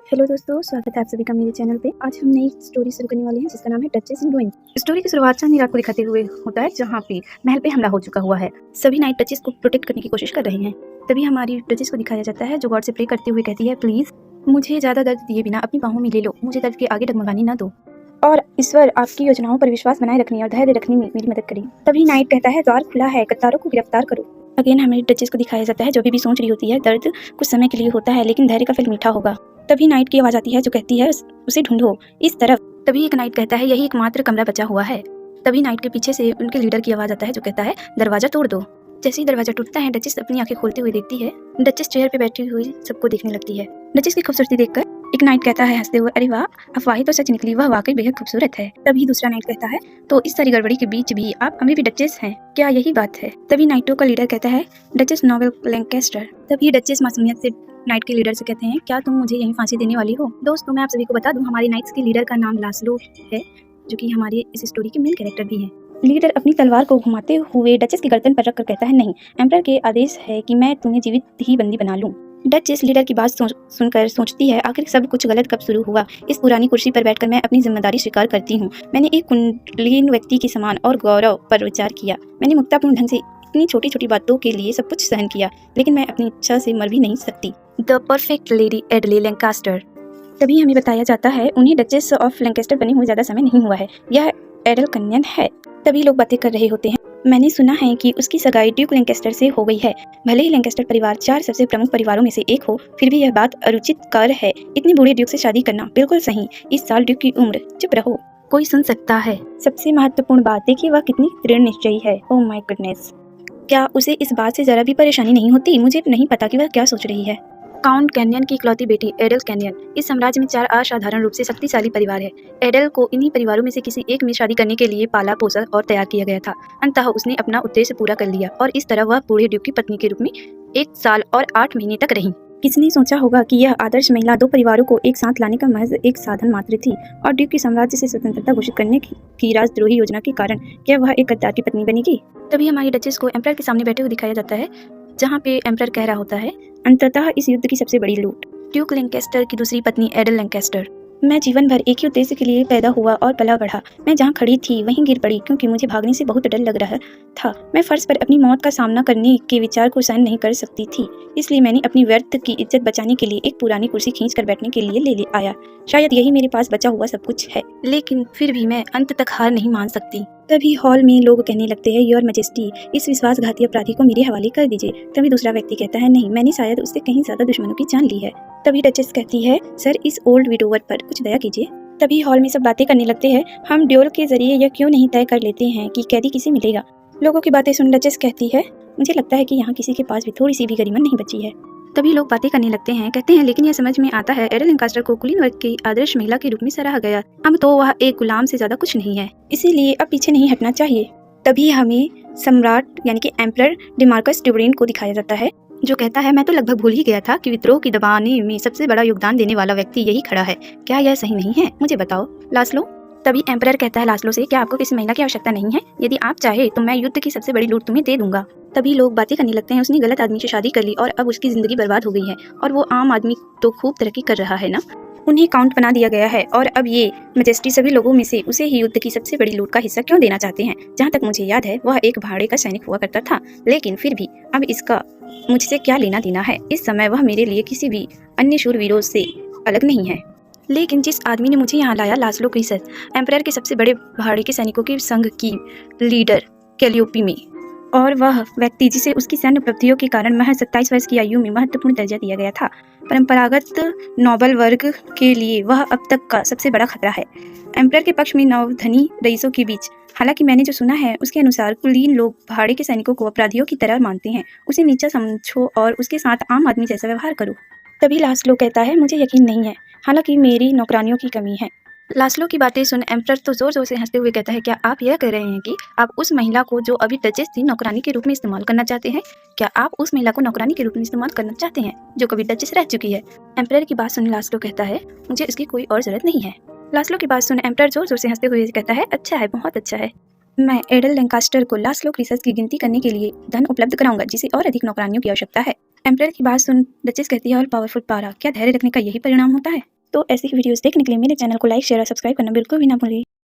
Hello दोस्तों, स्वागत है आप सभी का मेरे चैनल पे। आज हम नई स्टोरी शुरू करने वाले हैं जिसका नाम है डचेस इन रुइंस। स्टोरी की शुरुआत चांदनी रात को दिखाते हुए होता है जहाँ पे महल पे हमला हो चुका हुआ है। सभी नाइट डचेस को प्रोटेक्ट करने की कोशिश कर रहे हैं। तभी हमारी डचेस को दिखाया जाता है जो गॉड से प्रे करते हुए कहती है, प्लीज मुझे ज्यादा दर्द दिए बिना अपनी बाहों में ले लो, मुझे दर्द के आगे डगमगाने ना दो और ईश्वर आपकी योजनाओं पर विश्वास बनाए रखने और धैर्य रखने में मेरी मदद करें। तभी नाइट कहता है, द्वार खुला है, गद्दारों को गिरफ्तार करो। अगेन हमें डचेस को दिखाया जाता है जो भी सोच रही होती है दर्द कुछ समय के लिए होता है लेकिन धैर्य का फल मीठा होगा। तभी नाइट की आवाज आती है जो कहती है, उसे ढूंढो इस तरफ। तभी एक नाइट कहता है, यही एकमात्र कमरा बचा हुआ है। तभी नाइट के पीछे से उनके लीडर की आवाज आता है जो कहता है, दरवाजा तोड़ दो। जैसे ही दरवाजा टूटता है डचेस अपनी आंखें खोलते हुए देखती है। डचेस चेयर पे बैठी हुई सबको देखने लगती है। डचेस की खूबसूरती देखकर एक नाइट कहता है हंसते हुए, अरे वाह, अफवाहें तो सच निकली, वह वाकई बेहद खूबसूरत है। तभी दूसरा नाइट कहता है, तो इस सारी गड़बड़ी के बीच भी आप अभी भी डचेस हैं, क्या यही बात है? तभी नाइटों का लीडर कहता है, डचेस नोबेल लैंकेस्टर। तभी डचेस मासूमियत से नाइट के लीडर से कहते हैं, क्या तुम मुझे यहीं फांसी देने वाली हो? दोस्तों, मैं आप सभी को बता दूं, हमारी नाइट्स के लीडर का नाम लास्लो है, जो कि हमारी इस स्टोरी के मेन कैरेक्टर भी है। लीडर अपनी तलवार को घुमाते हुए डचेस की गर्दन पर रखकर कहता है, नहीं, एम्परर के आदेश है कि मैं तुम्हें जीवित ही बंदी बना लूं। डचेस लीडर की बात सुनकर सोचती है, आखिर सब कुछ गलत कब शुरू हुआ? इस पुरानी कुर्सी पर बैठकर मैं अपनी जिम्मेदारी स्वीकार करती हूँ। मैंने एक कुलीन व्यक्ति के समान और गौरव पर विचार किया। मैंने मुक्तापूर्ण ढंग से इतनी छोटी छोटी बातों के लिए सब कुछ सहन किया, लेकिन मैं अपनी इच्छा से मर भी नहीं सकती। The perfect lady Adele Lancaster. तभी हमें बताया जाता है, उन्हें डचेस ऑफ लैंकास्टर बने हुए ज्यादा समय नहीं हुआ है, यह एडल कन्यन है। तभी लोग बातें कर रहे होते हैं, मैंने सुना है कि उसकी सगाई ड्यूक लैंकास्टर से हो गई है। भले ही लैंकास्टर परिवार 4 सबसे प्रमुख परिवारों में से एक हो, फिर भी यह बात अरुचित कार्य है। इतने बूढ़े ड्यूक से शादी करना बिल्कुल सही। इस साल ड्यूक की उम्र, चुप रहो, कोई सुन सकता है। सबसे महत्वपूर्ण बात, देखिए वह कितनी दृढ़ निश्चयी है। ओह माय गुडनेस, क्या उसे इस बात से जरा भी परेशानी नहीं होती? मुझे नहीं पता कि वह क्या सोच रही है। काउंट कैनियन की इकलौती बेटी एडल कैनियन इस साम्राज्य में 4 असाधारण रूप से शक्तिशाली परिवार है। एडल को इन्हीं परिवारों में से किसी एक में शादी करने के लिए पाला पोसा और तैयार किया गया था। अंततः उसने अपना उद्देश्य पूरा कर लिया और इस तरह वह बूढ़े ड्यूक की पत्नी के रूप में 1 साल और 8 महीने तक रही। किसने सोचा होगा कि यह आदर्श महिला 2 परिवारों को एक साथ लाने का महज एक साधन मात्र थी और ड्यूक की साम्राज्य से स्वतंत्रता घोषित करने की राजद्रोही योजना के कारण क्या वह एक गद्दार की पत्नी बनेगी? तभी हमारी डचेस को एम्परर के सामने बैठे हुए दिखाया जाता है, जहाँ पे एम्परर कह रहा होता है, अंततः इस युद्ध की सबसे बड़ी लूट। ड्यूक लैंकास्टर की दूसरी पत्नी एडल लैंकास्टर। मैं जीवन भर एक ही उद्देश्य के लिए पैदा हुआ और पला बढ़ा। मैं जहाँ खड़ी थी वहीं गिर पड़ी क्योंकि मुझे भागने से बहुत डर लग रहा था। मैं फर्श पर अपनी मौत का सामना करने के विचार को सहन नहीं कर सकती थी, इसलिए मैंने अपनी व्यर्थ की इज्जत बचाने के लिए एक पुरानी कुर्सी खींच कर बैठने के लिए ले आया। शायद यही मेरे पास बचा हुआ सब कुछ है, लेकिन फिर भी मैं अंत तक हार नहीं मान सकती। तभी हॉल में लोग कहने लगते हैं, योर मैजेस्टी, इस विश्वासघाती अपराधी को मेरे हवाले कर दीजिए। तभी दूसरा व्यक्ति कहता है, नहीं, मैंने शायद उससे कहीं ज्यादा दुश्मनों की जान ली है। तभी डचेस कहती है, सर इस ओल्ड विडोवर पर कुछ दया कीजिए। तभी हॉल में सब बातें करने लगते हैं, हम ड्यूल के जरिए यह क्यों नहीं तय कर लेते हैं कि कैदी किसे मिलेगा? लोगों की बातें सुन डचेस कहती है, मुझे लगता है कि यहाँ किसी के पास भी थोड़ी सी भी गरिमा नहीं बची है। तभी लोग बातें करने लगते हैं, कहते हैं, लेकिन यह समझ में आता है, एडल लैंकास्टर को कुलीन वर्ग की आदर्श महिला के रूप में सराहा गया। अब तो वह एक गुलाम से ज्यादा कुछ नहीं है, इसीलिए अब पीछे नहीं हटना चाहिए। तभी हमें सम्राट यानी कि एम्परर डेमार्कस ड्यूरेन को दिखाया जाता है, जो कहता है, मैं तो लगभग भूल ही गया था कि विद्रोह की दबाने में सबसे बड़ा योगदान देने वाला व्यक्ति यही खड़ा है। क्या यह सही नहीं है? मुझे बताओ लास्लो। तभी एम्परर कहता है लास्लो से, क्या आपको किसी महिला की आवश्यकता नहीं है? यदि आप चाहे तो मैं युद्ध की सबसे बड़ी लूट तुम्हें दे दूंगा। तभी लोग बातें करने लगते हैं, उसने गलत आदमी से शादी कर ली और अब उसकी जिंदगी बर्बाद हो गई है और वो आम आदमी तो खूब तरक्की कर रहा है ना। उन्हें काउंट बना दिया गया है और अब ये मैजेस्टी सभी लोगों में से उसे ही युद्ध की सबसे बड़ी लूट का हिस्सा क्यों देना चाहते हैं? जहाँ तक मुझे याद है वह एक भाड़े का सैनिक हुआ करता था, लेकिन फिर भी अब इसका मुझसे क्या लेना देना है? इस समय वह मेरे लिए किसी भी अन्य शूरवीरों से अलग नहीं है। लेकिन जिस आदमी ने मुझे यहाँ लाया, लास्लो क्रीसस, एम्परर के सबसे बड़े भाड़े के सैनिकों के संघ की लीडर कैलियोपी में, और वह व्यक्ति जिसे उसकी सैन्य उपलब्धियों के कारण महज 27 वर्ष की आयु में महत्वपूर्ण दर्जा दिया गया था, परंपरागत नोबल वर्ग के लिए वह अब तक का सबसे बड़ा खतरा है। एम्परर के पक्ष में नवधनी रईसों के बीच, हालांकि मैंने जो सुना है उसके अनुसार कुलीन लोग भाड़े के सैनिकों को अपराधियों की तरह मानते हैं। उसे नीचा समझो और उसके साथ आम आदमी जैसा व्यवहार करो। तभी लास्लो कहता है, मुझे यकीन नहीं है, हालांकि मेरी नौकरानियों की कमी है। लास्लो की बातें सुन एम्परर तो जोर जोर से हंसते हुए कहता है, क्या आप यह कह रहे हैं कि आप उस महिला को जो अभी डचेस थी नौकरानी के रूप में इस्तेमाल करना चाहते हैं? क्या आप उस महिला को नौकरानी के रूप में इस्तेमाल करना चाहते हैं जो कभी डचेस रह चुकी है? एम्परर की बात सुन लास्लो कहता है, मुझे इसकी कोई और जरूरत नहीं है। लास्लो की बात सुन एम्परर जोर जोर से हंसते हुए कहता है, अच्छा है, बहुत अच्छा है। मैं एडल लैंकास्टर को लास्लो क्रीसस की गिनती करने के लिए धन उपलब्ध कराऊंगा, जिसे और अधिक नौकरानियों की आवश्यकता है। एम्परर की बात सुन डचेस कहती है, ऑल पावरफुल पारा, क्या धैर्य रखने का यही परिणाम होता है? तो ऐसी ही वीडियोस देखने के लिए मेरे चैनल को लाइक शेयर और सब्सक्राइब करना बिल्कुल भी ना भूलिए।